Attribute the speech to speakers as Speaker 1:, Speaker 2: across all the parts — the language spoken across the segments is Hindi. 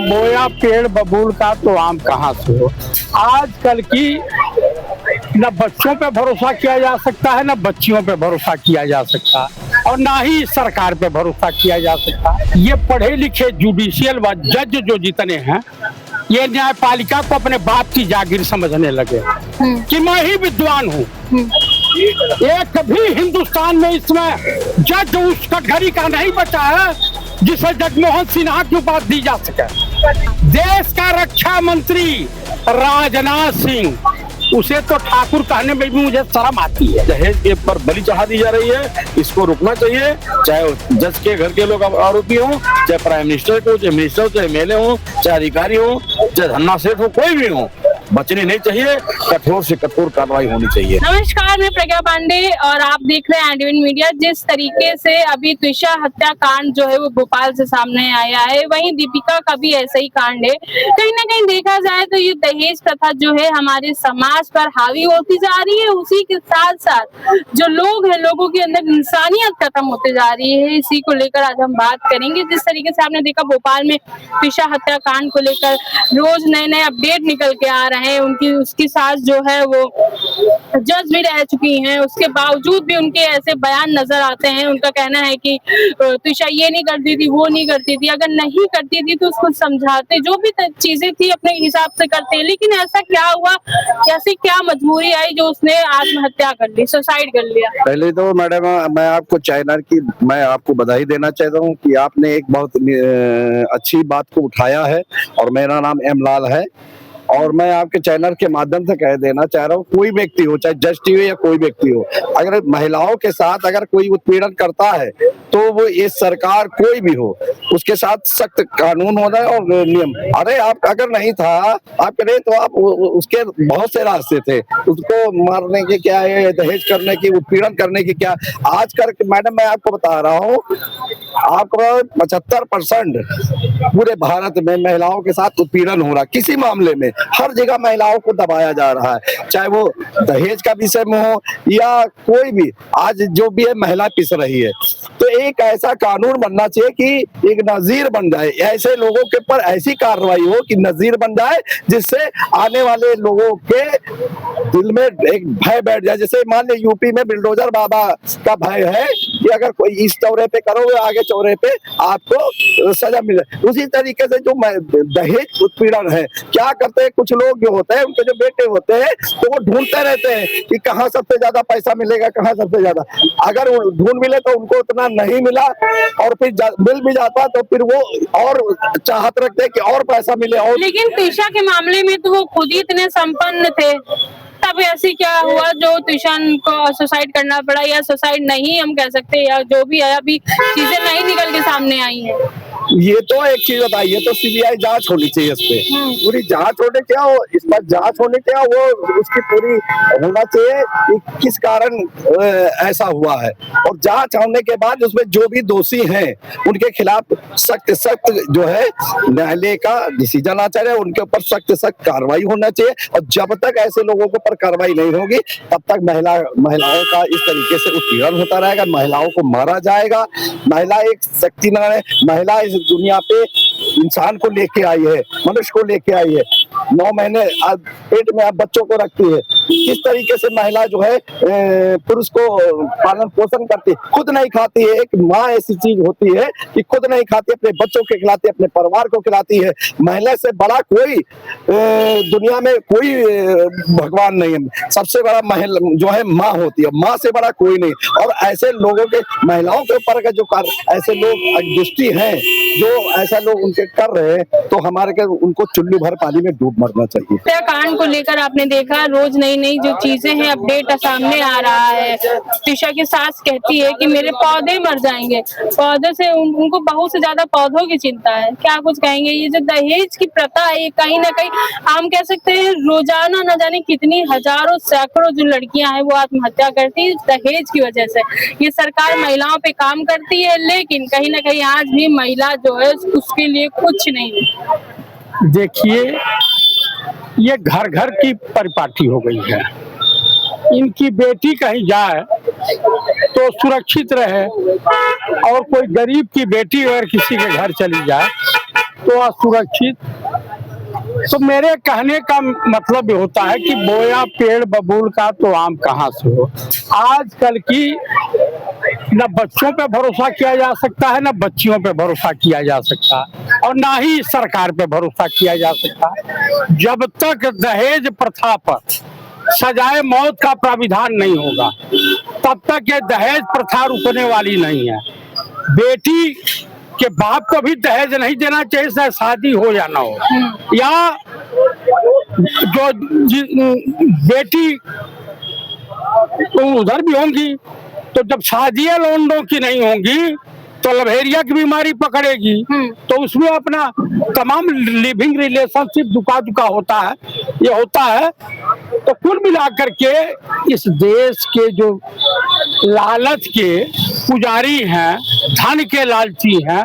Speaker 1: बोया पेड़ बबूल का तो आम कहाँ से हो। आजकल की न बच्चों पे भरोसा किया जा सकता है, न बच्चियों पे भरोसा किया जा सकता है, और ना ही सरकार पे भरोसा किया जा सकता। ये पढ़े लिखे जुडिशियल व जज जो जितने हैं, ये न्यायपालिका को अपने बाप की जागीर समझने लगे कि मैं ही विद्वान हूँ। एक भी हिंदुस्तान में इसमें जज उस कटघरी का नहीं बचा है जिसे जगमोहन सिन्हा की उपाधि दी जा सके। देश का रक्षा मंत्री राजनाथ सिंह, उसे तो ठाकुर कहने में भी मुझे शर्म आती है।
Speaker 2: दहेज के पर बलि चढ़ा दी जा रही है, इसको रुकना चाहिए। चाहे जज के घर के लोग आरोपी हों, चाहे प्राइम मिनिस्टर को, चाहे मिनिस्टर हो, चाहे एमएलए हो, चाहे अधिकारी हो, चाहे धन्ना सेठ हो, कोई भी हो, बचने नहीं चाहिए। कठोर से कठोर कार्रवाई होनी चाहिए।
Speaker 3: नमस्कार, मैं प्रज्ञा पांडे और आप देख रहे हैं एंटीवन मीडिया। जिस तरीके से अभी त्विषा हत्याकांड जो है वो भोपाल से सामने आया है, वहीं दीपिका का भी ऐसा ही कांड है। कहीं ना कहीं देखा जाए तो ये दहेज प्रथा जो है हमारे समाज पर हावी होती जा रही है। उसी के साथ साथ जो लोग हैं, लोगों के अंदर इंसानियत खत्म होते जा रही है। इसी को लेकर आज हम बात करेंगे। जिस तरीके से आपने देखा भोपाल में त्विषा हत्याकांड को लेकर रोज नए नए अपडेट निकल के आ रहे हैं। उसकी सास जो है वो जज भी रह चुकी हैं, उसके बावजूद भी उनके ऐसे बयान नजर आते हैं। उनका कहना है कि त्विषा ये नहीं करती थी, वो नहीं करती थी, अगर नहीं करती थी तो उसको समझाते, जो भी चीजें थी अपने हिसाब से करते। लेकिन ऐसा क्या हुआ, कैसी क्या मजबूरी आई जो उसने आत्महत्या कर ली, सुसाइड कर लिया?
Speaker 4: पहले तो मैडम मैं आपको चैनल की मैं आपको बधाई देना चाहता हूँ कि आपने एक बहुत अच्छी बात को उठाया है। और मेरा नाम एम लाल है और मैं आपके चैनल के माध्यम से कह देना चाह रहा हूँ, कोई व्यक्ति हो, चाहे जज टीवी या कोई व्यक्ति हो, अगर महिलाओं के साथ अगर कोई उत्पीड़न करता है तो वो ये सरकार कोई भी हो, उसके साथ सख्त कानून होना है और नियम। अरे आप अगर नहीं था, आप करें तो आप उसके बहुत से रास्ते थे, उसको मारने के क्या है, दहेज करने की, उत्पीड़न करने की क्या। आज कर मैडम मैं आपको बता रहा हूँ, आपको 75% पूरे भारत में महिलाओं के साथ उत्पीड़न हो रहा है। किसी मामले में हर जगह महिलाओं को दबाया जा रहा है, चाहे वो दहेज का विषय में हो या कोई भी। आज जो भी है महिला पिस रही है, तो एक ऐसा कानून बनना चाहिए कि एक नजीर बन जाए, ऐसे लोगों के ऊपर ऐसी कार्रवाई हो कि नजीर बन जाए, जिससे आने वाले लोगों के दिल में एक भय बैठ जाए। जैसे मान लीजिए यूपी में बिल्डोजर बाबा का भय है कि अगर कोई इस चौरे पे करोगे, आगे चौरे पे आपको सजा मिले। उसी तरीके से जो दहेज उत्पीड़न है, क्या करते हैं कुछ लोग जो होते हैं, उनके जो बेटे होते हैं, तो वो ढूंढते रहते हैं कि कहाँ सबसे ज्यादा पैसा मिलेगा, कहाँ सबसे ज्यादा। अगर ढूंढ मिले तो उनको उतना नहीं मिला, और फिर मिल भी जाता तो फिर वो और चाहत रखते हैं कि और पैसा मिले। और
Speaker 3: लेकिन त्विषा के मामले में तो वो खुद ही इतने संपन्न थे, तब ऐसी क्या हुआ जो त्विषा को सुसाइड करना पड़ा, या सुसाइड नहीं हम कह सकते, या जो भी है अभी चीजें नहीं निकल के सामने आई हैं।
Speaker 4: ये तो एक चीज बताइए, तो सीबीआई जांच होनी चाहिए इस पे, पूरी जांच होने क्या हो, इस पर जांच होने क्या वो उसकी पूरी होना चाहिए कि किस कारण ऐसा हुआ है। और जांच होने के बाद उसमें जो भी दोषी हैं उनके खिलाफ सख्त जो है न्यायालय का डिसीजन आना चाहिए, उनके ऊपर सख्त कार्रवाई होना चाहिए। और जब तक ऐसे लोगों के ऊपर कार्रवाई नहीं होगी, तब तक महिलाओं का इस तरीके से उत्पीड़न होता रहेगा, महिलाओं को मारा जाएगा। महिला एक शक्ति न है, महिला इस दुनिया पे इंसान को लेके आई है, मनुष्य को लेके आई है। 9 महीने पेट में आप बच्चों को रखती है। किस तरीके से महिला जो है पुरुष को पालन पोषण करती है, खुद नहीं खाती है। एक माँ ऐसी चीज होती है कि खुद नहीं खाती, अपने बच्चों को खिलाती है, अपने परिवार को खिलाती है। महिला से बड़ा कोई दुनिया में कोई भगवान नहीं है। सबसे बड़ा जो है माँ होती है, माँ से बड़ा कोई नहीं। और ऐसे लोगों के महिलाओं के ऊपर का जो ऐसे लोग दुष्टि हैं, जो ऐसा लोग उनके कर रहे हैं, तो हमारे के उनको चुल्लू भर पानी में डूब मरना चाहिए।
Speaker 3: हत्याकांड को लेकर आपने देखा रोज नई नई जो चीजें हैं, अपडेट सामने आ रहा है। त्विषा की सास कहती है कि मेरे पौधे मर जाएंगे, पौधे से उनको बहुत से ज्यादा पौधों की चिंता है। क्या कुछ कहेंगे? ये जो दहेज की प्रथा है, कहीं ना कहीं हम कह सकते हैं रोजाना न जाने कितनी हजारों सैकड़ों जो लड़कियां हैं वो आत्महत्या करती है दहेज की वजह से। ये सरकार महिलाओं पे काम करती है, लेकिन कहीं ना कहीं आज भी महिला जो है उसके लिए कुछ नहीं।
Speaker 1: देखिए, ये घर घर की परिपाटी हो गई है। इनकी बेटी कहीं जाए तो सुरक्षित रहे, और कोई गरीब की बेटी अगर किसी के घर चली जाए तो असुरक्षित। तो मेरे कहने का मतलब ये होता है कि बोया पेड़ बबूल का तो आम कहाँ से हो। आजकल की न बच्चों पे भरोसा किया जा सकता है, न बच्चियों पे भरोसा किया जा सकता है, और ना ही सरकार पे भरोसा किया जा सकता है। जब तक दहेज प्रथा पर सजाए मौत का प्राविधान नहीं होगा, तब तक ये दहेज प्रथा रुकने वाली नहीं है। बेटी के बाप को भी दहेज नहीं देना चाहिए, चाहे शादी हो या ना हो। या जो बेटी तो उधर भी होंगी, तो जब शादियां लौंडों की नहीं होंगी तो लभेरिया की बीमारी पकड़ेगी, तो उसमें अपना तमाम लिविंग रिलेशनशिप दुका होता है, ये होता है। तो कुल मिलाकर के इस देश के जो लालच के पुजारी हैं, धन के लालची हैं,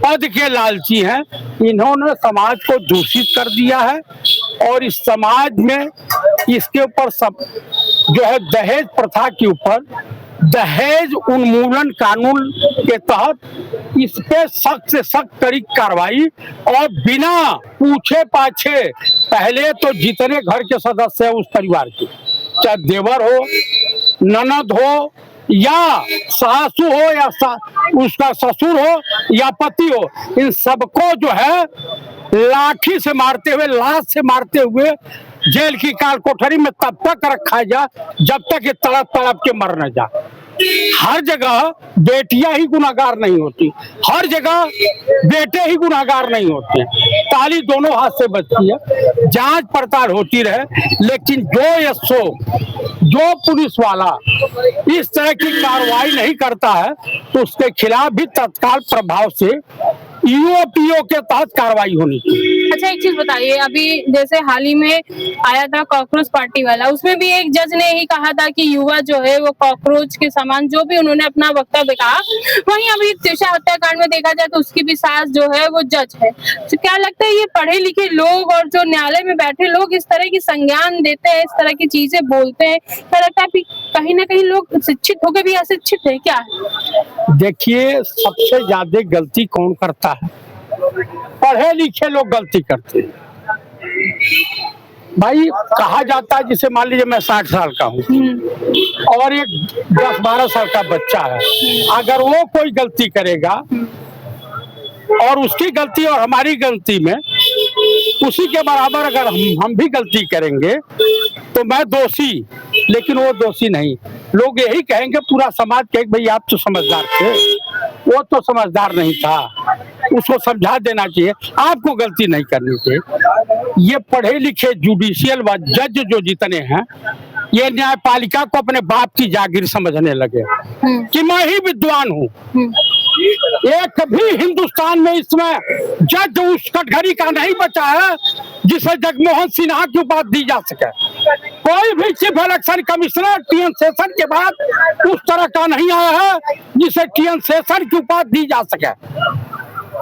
Speaker 1: पद के लालची हैं, इन्होंने समाज को दूषित कर दिया है। और इस समाज में इसके ऊपर सब जो है दहेज प्रथा के ऊपर दहेज उन्मूलन कानून के तहत इस पे सख्त से सख्त कड़ी कार्रवाई, और बिना पूछे पाछे पहले तो जितने घर के सदस्य हैं उस परिवार के, चाहे देवर हो, ननद हो, या सासू हो, या उसका ससुर हो, या पति हो, इन सबको जो है लाठी से मारते हुए, लाश से मारते हुए जेल की काल कोठरी में तब तक रखा जा जब तक ये तड़प तड़प के मर न जा। हर जगह बेटियां ही गुनाहगार नहीं होती, हर जगह बेटे ही गुनाहगार नहीं होते। ताली दोनों हाथ से बजती है, जांच पड़ताल होती रहे, लेकिन जो पुलिस वाला इस तरह की कार्रवाई नहीं करता है तो उसके खिलाफ भी तत्काल प्रभाव से ईओपीओ के तहत कार्रवाई होनी चाहिए।
Speaker 3: अच्छा, एक चीज बताइए, अभी जैसे हाल ही में आया था कॉकरोच पार्टी वाला, उसमें भी एक जज ने ही कहा था कि युवा जो है वो कॉकरोच के समान, जो भी उन्होंने अपना वक्तव्य कहा। वहीं अभी त्रिशा हत्याकांड में देखा जाए तो उसकी भी सास जो है वो जज है। तो क्या लगता है ये पढ़े लिखे लोग और जो न्यायालय में बैठे लोग इस तरह की संज्ञान देते हैं, इस तरह की चीजें बोलते हैं, क्या लगता है कहीं ना कहीं लोग शिक्षित होकर भी अशिक्षित है क्या?
Speaker 1: देखिए, सबसे ज्यादा गलती कौन करता है? पढ़े लिखे लोग गलती करते हैं भाई। कहा जाता है, जिसे मान लीजिए मैं 60 साल का हूँ और एक 10-12 साल का बच्चा है, अगर वो कोई गलती करेगा और उसकी गलती और हमारी गलती में उसी के बराबर अगर हम भी गलती करेंगे तो मैं दोषी, लेकिन वो दोषी नहीं। लोग यही कहेंगे, पूरा समाज कहे भाई आप तो समझदार थे, वो तो समझदार नहीं था, उसको समझा देना चाहिए, आपको गलती नहीं करनी चाहिए। ये पढ़े लिखे जुडिशियल व जज जो जितने हैं, ये न्यायपालिका को अपने बाप की जागीर समझने लगे कि मैं ही विद्वान हूँ। एक भी हिंदुस्तान में इसमें जज उस कटघरी का नहीं बचा है जिसे जगमोहन सिन्हा की उपाधि दी जा सके। कोई भी chief election commissioner TN Seshan के बाद उस तरह का नहीं आया है जिसे टीएन शेषन की उपाधि दी जा सके।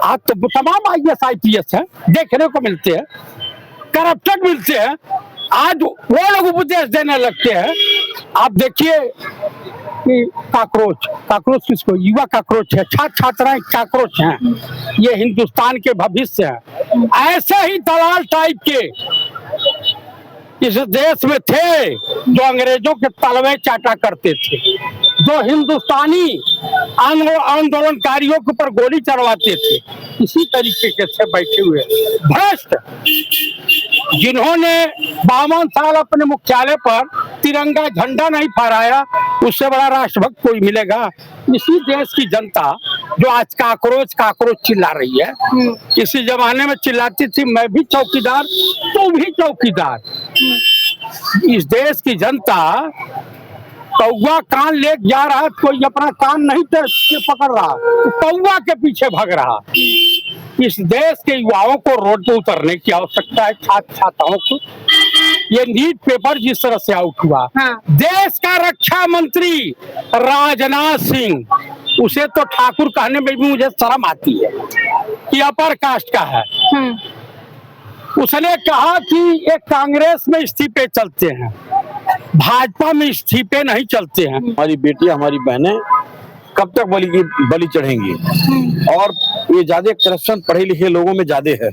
Speaker 1: आज तो तमाम IAS IPS है, देखने को मिलते हैं, करप्टेड मिलते हैं, आज वो लोग उपदेश देने लगते हैं। आप देखिए कि काकरोच किसको? युवा काकरोच है, छात्राएं काकरोच हैं, ये हिंदुस्तान के भविष्य हैं। ऐसे ही दलाल टाइप के इस देश में थे जो अंग्रेजों के तलवे चाटा करते थे, जो हिंदुस्तानी आंदोलनकारियों के ऊपर गोली चलवाते थे, इसी तरीके से बैठे हुए भ्रष्ट, जिन्होंने 52 साल अपने मुख्यालय पर तिरंगा झंडा नहीं फहराया, उससे बड़ा राष्ट्रभक्त कोई मिलेगा? इसी देश की जनता जो आज काकरोच चिल्ला रही है, इसी जमाने में चिल्लाती थी मैं भी चौकीदार, तू भी चौकीदार। इस देश की जनता कौवा कान ले जा रहा है, कोई अपना कान नहीं पकड़ रहा, कौवा के पीछे भाग रहा। इस देश के युवाओं को रोड पे उतरने की आवश्यकता है, छात्र छात्राओं को। ये नीट पेपर जिस तरह से आउट हुआ, देश का रक्षा मंत्री राजनाथ सिंह, उसे तो ठाकुर कहने में भी मुझे शर्म आती है कि अपर कास्ट का है। उसने कहा कि ये कांग्रेस में इस्तीफे चलते हैं, भाजपा में इस्तीफे नहीं चलते हैं।
Speaker 2: हमारी बेटियां, हमारी बहनें कब तक बलि चढ़ेंगी। और ये ज्यादा करप्शन पढ़े लिखे लोगों में ज्यादा है।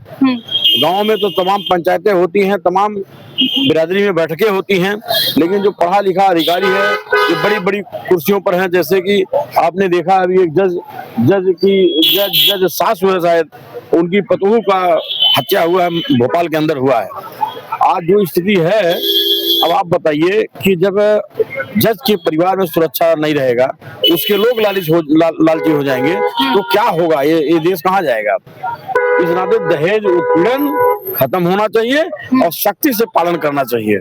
Speaker 2: गांव में तो तमाम पंचायतें होती हैं, तमाम बिरादरी में बैठकें होती हैं, लेकिन जो पढ़ा लिखा अधिकारी है जो बड़ी बड़ी कुर्सियों पर हैं, जैसे कि आपने देखा अभी एक जज सास हुए शायद, उनकी पतोहू का हत्या हुआ है, भोपाल के अंदर हुआ है। आज जो स्थिति है, अब आप बताइए कि जब जज के परिवार में सुरक्षा नहीं रहेगा, उसके लोग लालची हो जाएंगे, तो क्या होगा? ये देश कहाँ जाएगा? इस नाते दहेज उत्पीड़न खत्म होना चाहिए और सख्ती से पालन करना चाहिए।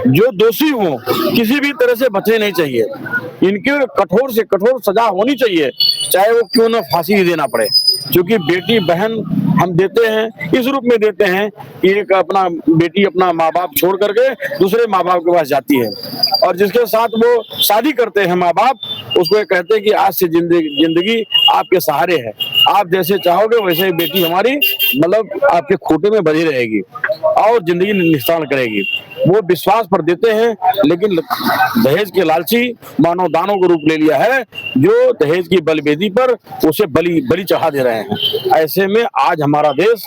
Speaker 2: जो दोषी हो किसी भी तरह से बचने नहीं चाहिए, इनके कठोर से कठोर सजा होनी चाहिए, चाहे वो क्यों ना फांसी देना पड़े। क्योंकि बेटी बहन हम देते हैं इस रूप में देते हैं कि एक अपना बेटी अपना माँ बाप छोड़ करके दूसरे माँ बाप के पास जाती है, और जिसके साथ वो शादी करते हैं माँ बाप, उसको ये कहते हैं कि आज से जिंदगी आपके सहारे है, आप जैसे चाहोगे वैसे ही बेटी हमारी मतलब आपके खूंटे में बंधी रहेगी और जिंदगी निस्तारण करेगी। वो विश्वास पर देते हैं, लेकिन दहेज के लालची मानव दानों को रूप ले लिया है, जो दहेज की बलिवेदी पर उसे बलि चढ़ा दे रहे हैं। ऐसे में आज हमारा देश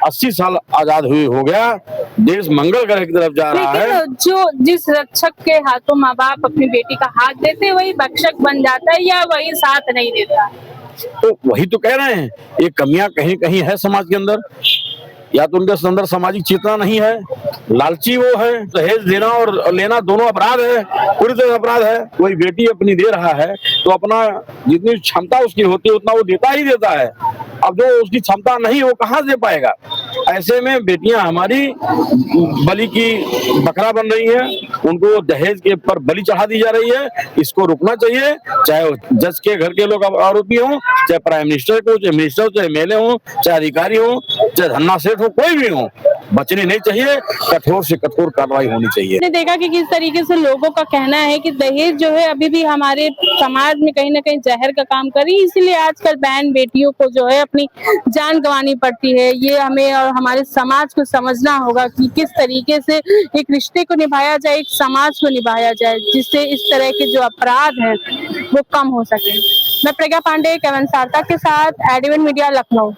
Speaker 2: 80 साल आजाद हुए हो गया, देश मंगल ग्रह की तरफ जा रहा है।
Speaker 3: जो जिस रक्षक के हाथों माँ बाप अपनी बेटी का हाथ देते, वही भक्षक बन जाता है या वही साथ नहीं देता?
Speaker 2: तो वही तो कह रहे हैं, ये कमियां कहीं कहीं है समाज के अंदर, या तो उनके अंदर सामाजिक चेतना नहीं है, लालची वो है। दहेज देना और लेना दोनों अपराध है, पूरी तरह अपराध है। कोई बेटी अपनी दे रहा है तो अपना जितनी क्षमता उसकी होती है उतना वो देता ही देता है। अब जो उसकी क्षमता नहीं वो कहाँ दे पाएगा? ऐसे में बेटियां हमारी बलि की बकरा बन रही हैं, उनको दहेज के पर बलि चढ़ा दी जा रही है। इसको रुकना चाहिए, चाहे जज के घर के लोग आरोपी हों, चाहे प्राइम मिनिस्टर को, चाहे मिनिस्टर हो, चाहे एमएलए हो, चाहे अधिकारी हो, चाहे धन्ना सेठ हो, कोई भी हो, बचने नहीं चाहिए, कठोर से कठोर कार्रवाई होनी चाहिए।
Speaker 3: आपने देखा कि किस तरीके से लोगों का कहना है कि दहेज जो है अभी भी हमारे समाज में कहीं ना कहीं जहर का काम कर रही है, इसलिए आजकल बहन बेटियों को जो है अपनी जान गंवानी पड़ती है। ये हमें और हमारे समाज को समझना होगा कि किस तरीके से एक रिश्ते को निभाया जाए, एक समाज को निभाया जाए, जिससे इस तरह के जो अपराध हैं वो कम हो सके। मैं प्रज्ञा पांडे, केवल सार्थक के साथ, एडीवन मीडिया, लखनऊ।